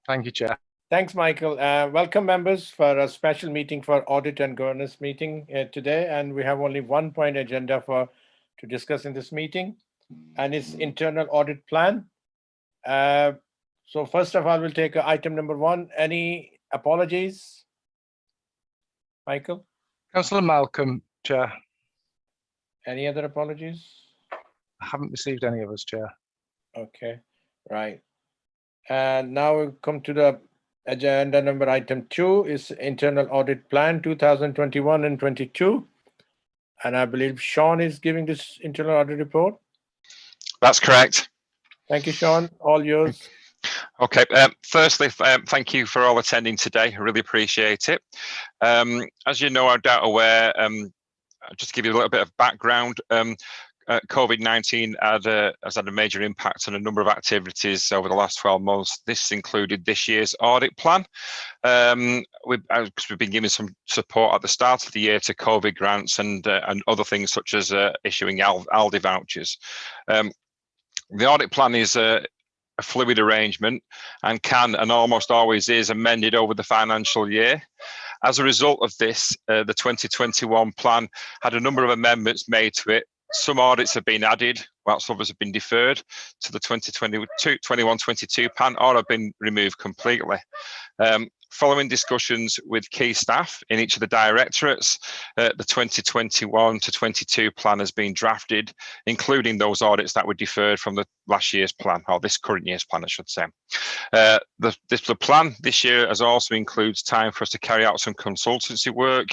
Thank you, Chair. Thanks, Michael. Welcome, members, for a special meeting for Audit and Governance meeting today. And we have only one point agenda to discuss in this meeting, and it's internal audit plan. So first of all, we'll take item number 1. Any apologies? Michael? Councillor Malcolm, Chair. Any other apologies? I haven't received any of us, Chair. Okay, right. And now we come to the agenda number item 2 is internal audit plan 2021 and 22. And I believe Sean is giving this internal audit report. That's correct. Thank you, Sean. All yours. Okay. Firstly, thank you for all attending today. I really appreciate it. As you know, I'm doubt aware, just to give you a little bit of background, COVID-19 has had a major impact on a number of activities over the last 12 months. This included this year's audit plan. We've been giving some support at the start of the year to COVID grants and other things such as issuing ALDI vouchers. The audit plan is a fluid arrangement and can and almost always is amended over the financial year. As a result of this, the 2021 plan had a number of amendments made to it. Some audits have been added, whilst others have been deferred to the 2021-22 plan or have been removed completely. Following discussions with key staff in each of the directorates, the 2021-22 plan has been drafted, including those audits that were deferred from the last year's plan, or this current year's plan, I should say. The plan this year also includes time for us to carry out some consultancy work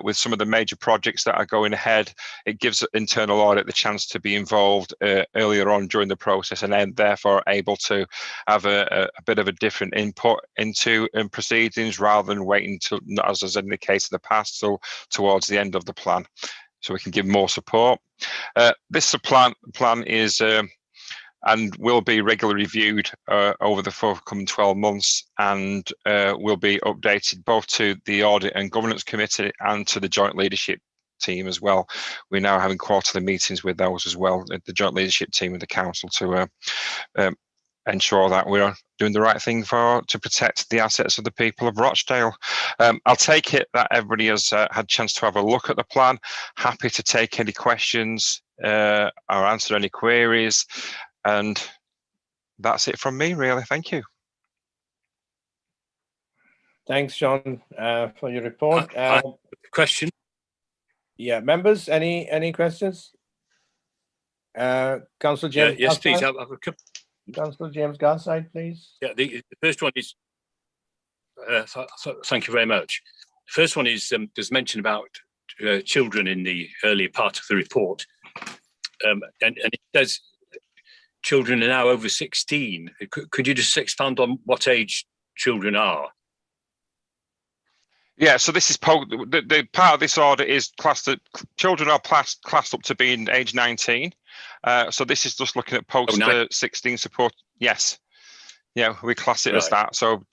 with some of the major projects that are going ahead. It gives internal audit the chance to be involved earlier on during the process and then therefore able to have a bit of a different input into proceedings rather than waiting to, as is in the case of the past, so towards the end of the plan, so we can give more support. This plan is and will be regularly reviewed over the forthcoming 12 months and will be updated both to the Audit and Governance Committee and to the Joint Leadership team as well. We're now having quarterly meetings with those as well, the Joint Leadership team with the Council, to ensure that we're doing the right thing to protect the assets of the people of Rochdale. I'll take it that everybody has had a chance to have a look at the plan. Happy to take any questions or answer any queries. And that's it from me, really. Thank you. Thanks, Sean, for your report. Question? Yeah, members, any questions? Councillor James. Yes, please. Have a couple. Councillor James Garside, please. Yeah, the first one is, thank you very much. The first one is, there's mention about children in the earlier part of the report. And it says children are now over 16. Could you just expand on what age children are? Yeah, so this is the part of this audit is classed that children are classed up to being age 19. So this is just looking at post 16 support. Yes, yeah, we class it as that. So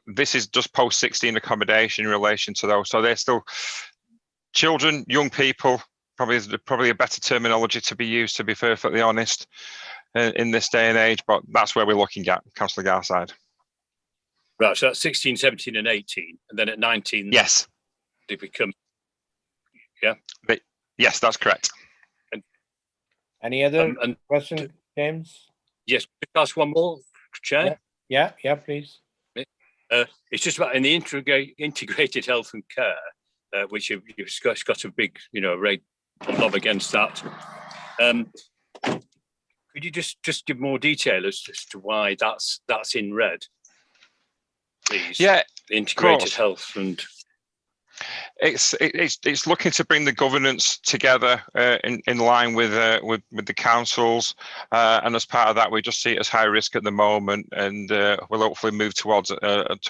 this is just post 16 accommodation in relation to those. So they're still children, young people. Probably a better terminology to be used, to be perfectly honest, in this day and age. But that's where we're looking at, Councillor Garside. Right, so that's 16, 17 and 18. And then at 19, yes, they become, yeah? Yes, that's correct. And, any other question, James? Yes, could I ask one more, Chair? Yeah, please. It's just about in the integrated health and care, which you've got a big, rate lob against that. Could you just give more detail as to why that's in red, please? Yeah, the integrated health and. It's looking to bring the governance together in line with the councils, and as part of that, we just see it as high risk at the moment, and we'll hopefully move towards a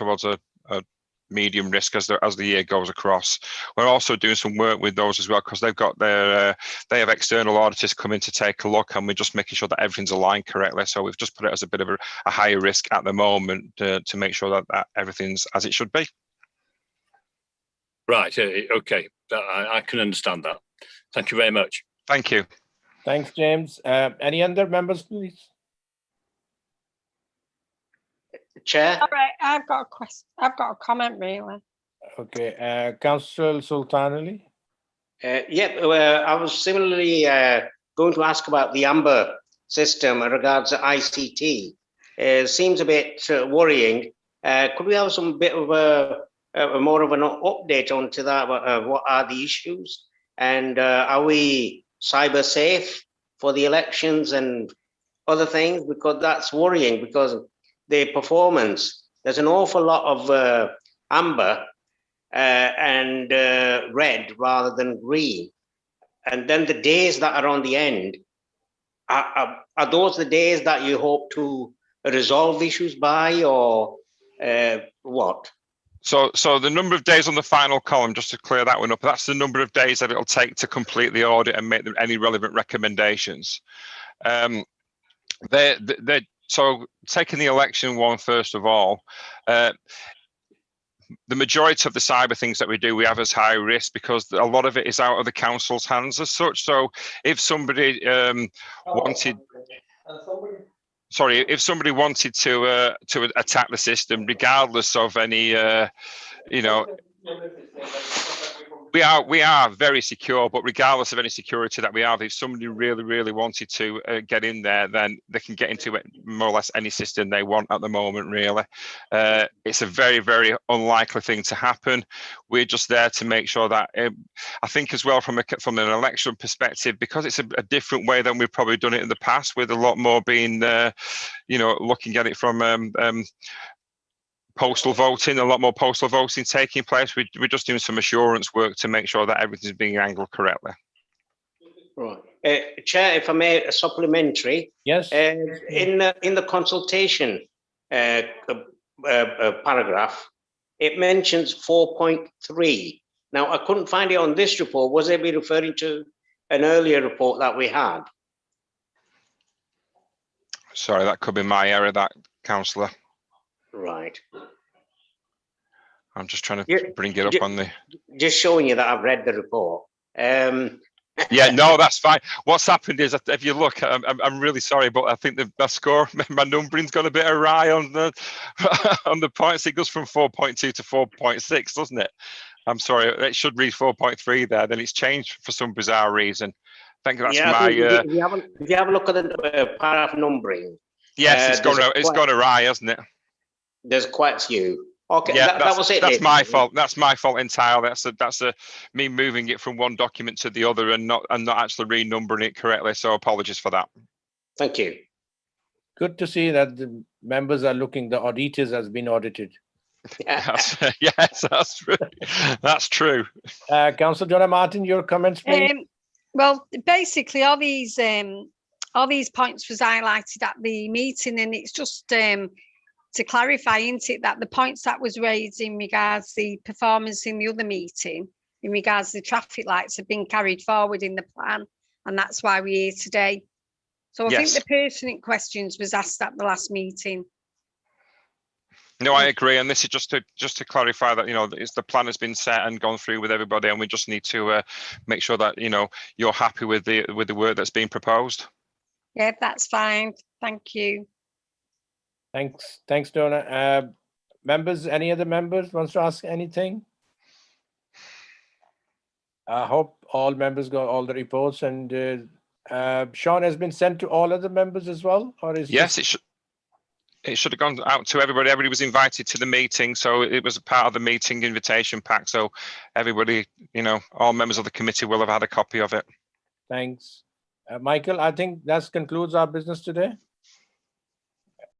medium risk as the year goes across. We're also doing some work with those as well, because they've got they have external auditors come in to take a look, and we're just making sure that everything's aligned correctly. So we've just put it as a bit of a higher risk at the moment to make sure that everything's as it should be. Right, okay, I can understand that. Thank you very much. Thank you. Thanks, James. Any other members, please? Chair. All right, I've got a question. I've got a comment, really. Okay, Councillor Sultan Ali. I was similarly going to ask about the AMBER system in regards to ICT. It seems a bit worrying. Could we have some bit of a more of an update onto that? What are the issues? And are we cyber safe for the elections and other things? Because that's worrying, because the performance, there's an awful lot of amber and red rather than green. And then the days that are on the end, are those the days that you hope to resolve issues by, or what? So the number of days on the final column, just to clear that one up, that's the number of days that it'll take to complete the audit and make any relevant recommendations. So taking the election one first of all, the majority of the cyber things that we do, we have as high risk because a lot of it is out of the council's hands as such. So if somebody wanted to attack the system, regardless of any, we are very secure, but regardless of any security that we have, if somebody really wanted to get in there, then they can get into it more or less any system they want at the moment, really. It's a very unlikely thing to happen. We're just there to make sure that, I think as well from an election perspective, because it's a different way than we've probably done it in the past, with a lot more being, looking at it from postal voting, a lot more postal voting taking place. We're just doing some assurance work to make sure that everything's being handled correctly. Right. Chair, if I may, a supplementary. Yes. In the consultation paragraph, it mentions 4.3. Now, I couldn't find it on this report. Was it be referring to an earlier report that we had? Sorry, that could be my error, that, councillor. Right. I'm just trying to bring it up on the... Just showing you that I've read the report. Yeah, no, that's fine. What's happened is, if you look, I'm really sorry, but I think the score, my numbering's got a bit awry on the on the points. It goes from 4.2 to 4.6, doesn't it? I'm sorry, it should read 4.3 there. Then it's changed for some bizarre reason. I think that's if you have a look at the paragraph numbering. Yes, it's gone awry, hasn't it? There's quite a few. Okay, yeah, that was it. That's my fault. That's my fault entirely. That's me moving it from one document to the other and not actually renumbering it correctly. So apologies for that. Thank you. Good to see that the members are looking. The auditors has been audited. Yes, that's true. That's true. Councillor Donna Martin, your comments, please. Well, basically, all these points was highlighted at the meeting, and it's just to clarify, isn't it, that the points that was raised in regards to the performance in the other meeting, in regards to the traffic lights, have been carried forward in the plan, and that's why we're here today. So I think the pertinent questions was asked at the last meeting. No, I agree, and this is just to clarify that the plan has been set and gone through with everybody, and we just need to make sure that you're happy with the work that's being proposed. Yeah, that's fine. Thank you. Thanks, Donna. Members, any other members wants to ask anything? I hope all members got all the reports, and Sean has been sent to all other members as well, or is yes, it should have gone out to everybody. Everybody was invited to the meeting, so it was a part of the meeting invitation pack. So everybody, all members of the committee will have had a copy of it. Thanks. Michael, I think that concludes our business today.